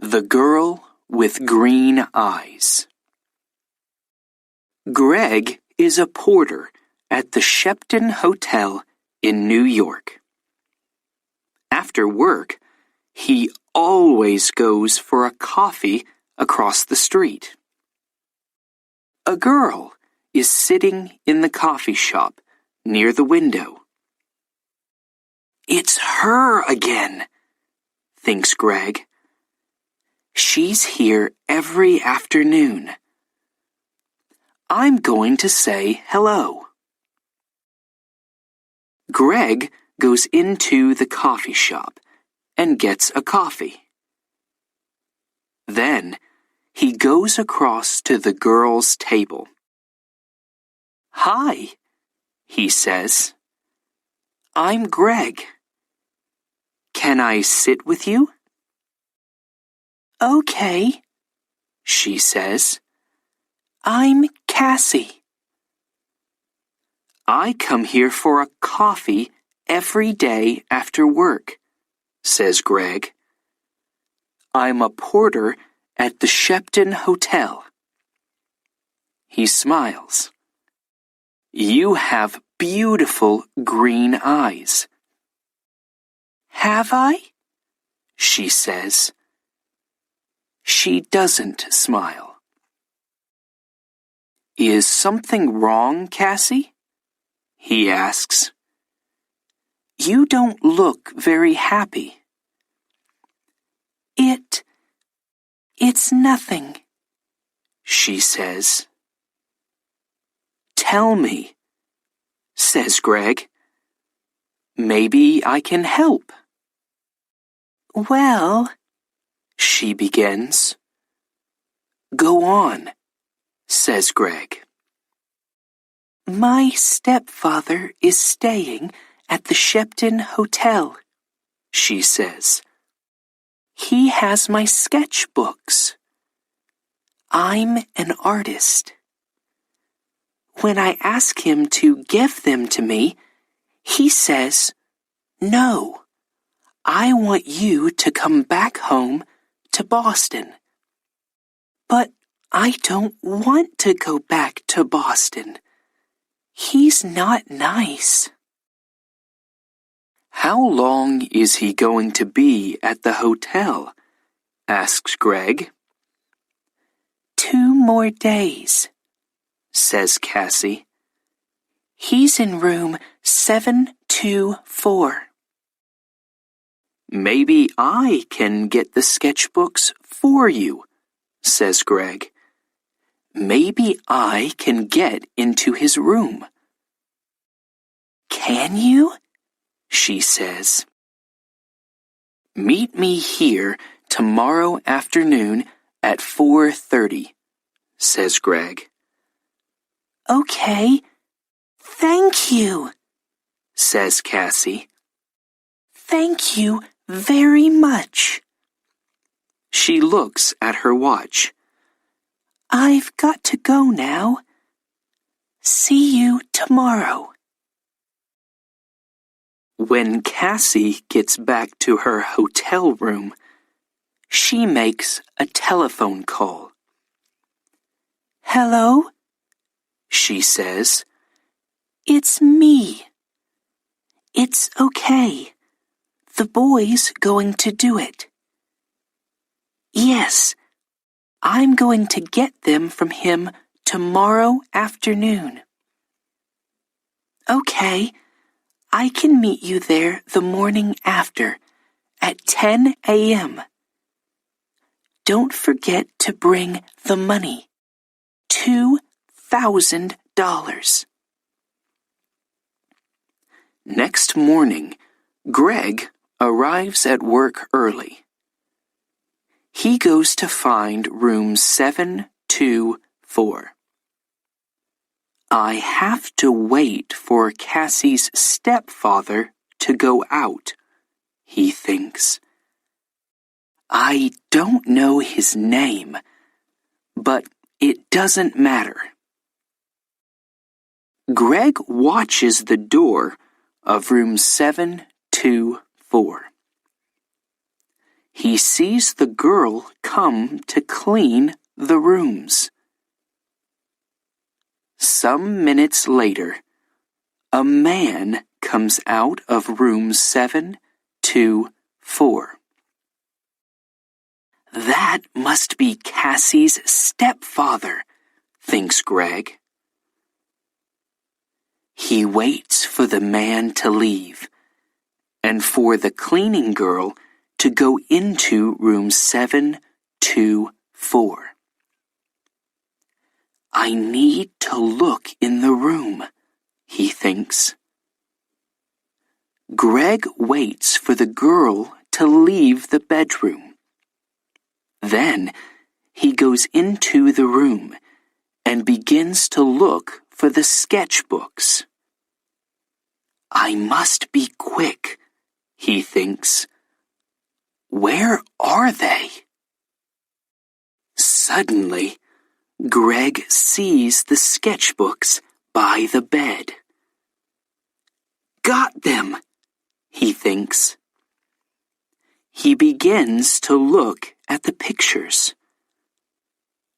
The Girl with Green Eyes. Greg is a porter at the Shepton Hotel in New York. After work, he always goes for a coffee across the street. A girl is sitting in the coffee shop near the window. "It's her again," thinks Greg. "She's here every afternoon. I'm going to say hello." Greg goes into the coffee shop and gets a coffee. Then he goes across to the girl's table. "Hi," he says. "I'm Greg. Can I sit with you?" "Okay," she says. "I'm Cassie." "I come here for a coffee every day after work," says Greg. "I'm a porter at the Shepton Hotel." He smiles. "You have beautiful green eyes." "Have I?" she says. She doesn't smile. "Is something wrong, Cassie?" he asks. "You don't look very happy." It's nothing," she says. "Tell me," says Greg. "Maybe I can help." "Well," she begins. "Go on," says Greg. "My stepfather is staying at the Shepton Hotel," she says. "He has my sketchbooks. I'm an artist. When I ask him to give them to me, he says, 'No, I want you to come back home to Boston.' But I don't want to go back to Boston. He's not nice." "How long is he going to be at the hotel?" asks Greg. 2 more days, says Cassie. He's in room 724. "Maybe I can get the sketchbooks for you," says Greg. "Maybe I can get into his room." "Can you?" she says. "Meet me here tomorrow afternoon at 4:30, says Greg. "Okay, thank you," says Cassie. "Thank you very much." She looks at her watch. "I've got to go now. See you tomorrow." When Cassie gets back to her hotel room, she makes a telephone call. "Hello?" she says. "It's me. It's okay. The boy's going to do it." "Yes, I'm going to get them from him tomorrow afternoon." "Okay, I can meet you there the morning after, at 10 a.m. Don't forget to bring the money, $2,000. Next morning, Greg arrives at work early. He goes to find room 724. "I have to wait for Cassie's stepfather to go out," he thinks. "I don't know his name, but it doesn't matter." Greg watches the door of room 724. he sees the girl come to clean the rooms. Some minutes later, a man comes out of room 724. That must be Cassie's stepfather, thinks Greg. He waits for the man to leave and for the cleaning girl to go into room 724. I need to look in the room, he thinks. Greg waits for the girl to leave the bedroom. Then he goes into the room and begins to look for the sketchbooks. I must be quick, he thinks. Where are they? Suddenly, Greg sees the sketchbooks by the bed. Got them, he thinks. He begins to look at the pictures.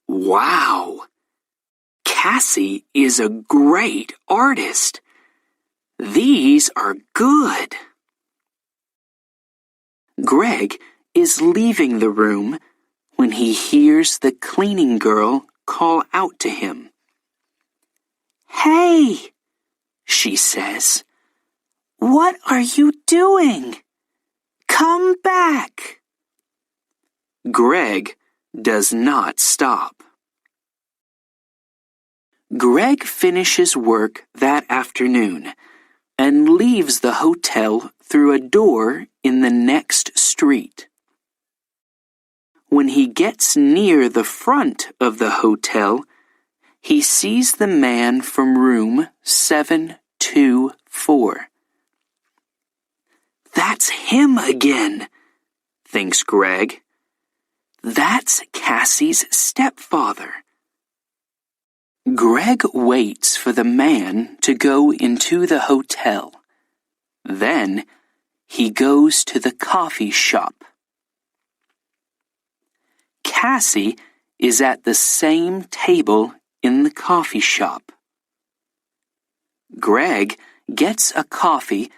Wow! Cassie is a great artist. These are good. Greg is leaving the room when he hears the cleaning girl call out to him. Hey, she says, what are you doing? Come back. Greg does not stop. Greg finishes work that afternoon and leaves the hotel through a door in the next street. When he gets near the front of the hotel, he sees the man from room 724. That's him again, thinks Greg. That's Cassie's stepfather. Greg waits for the man to go into the hotel. Then he goes to the coffee shop. Cassie is at the same table in the coffee shop. Greg gets a coffee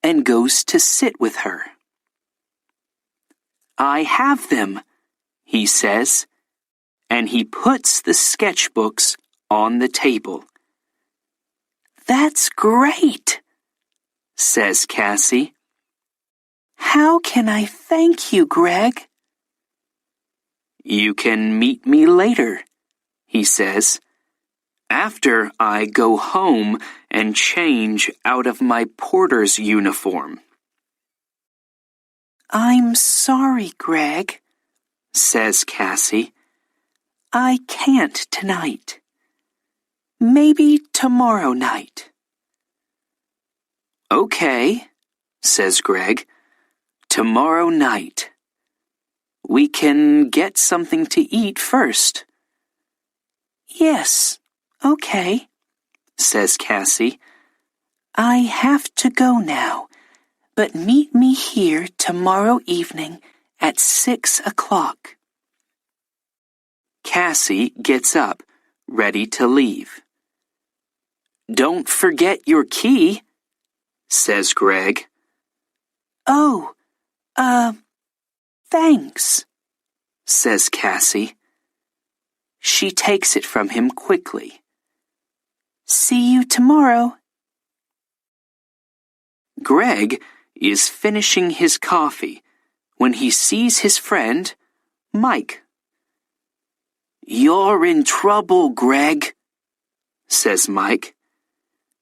and goes to sit with her. I have them, he says, and he puts the sketchbooks on the table. That's great, says Cassie. How can I thank you, Greg? You can meet me later, he says, after I go home and change out of my porter's uniform. I'm sorry, Greg, says Cassie. I can't tonight. Maybe tomorrow night. Okay, says Greg. Tomorrow night. We can get something to eat first. Yes, okay, says Cassie. I have to go now, but meet me here tomorrow evening at 6 o'clock. Cassie gets up, ready to leave. Don't forget your key, says Greg. Oh, thanks, says Cassie. She takes it from him quickly. See you tomorrow. Greg is finishing his coffee when he sees his friend, Mike. You're in trouble, Greg, says Mike.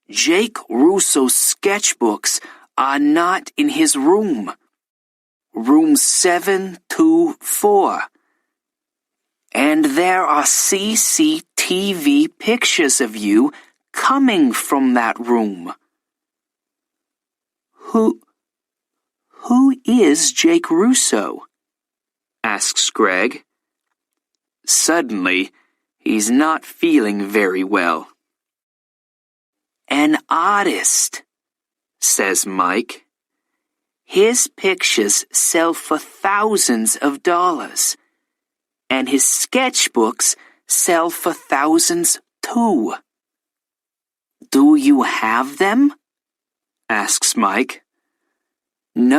Jake Russo's sketchbooks are not in his room. Room 724. And there are CCTV pictures of you coming from that room. Who is Jake Russo? Asks Greg. Suddenly, he's not feeling very well. An artist, says Mike. His pictures sell for thousands of dollars, and his sketchbooks sell for thousands too. Do you have them? Asks Mike. No.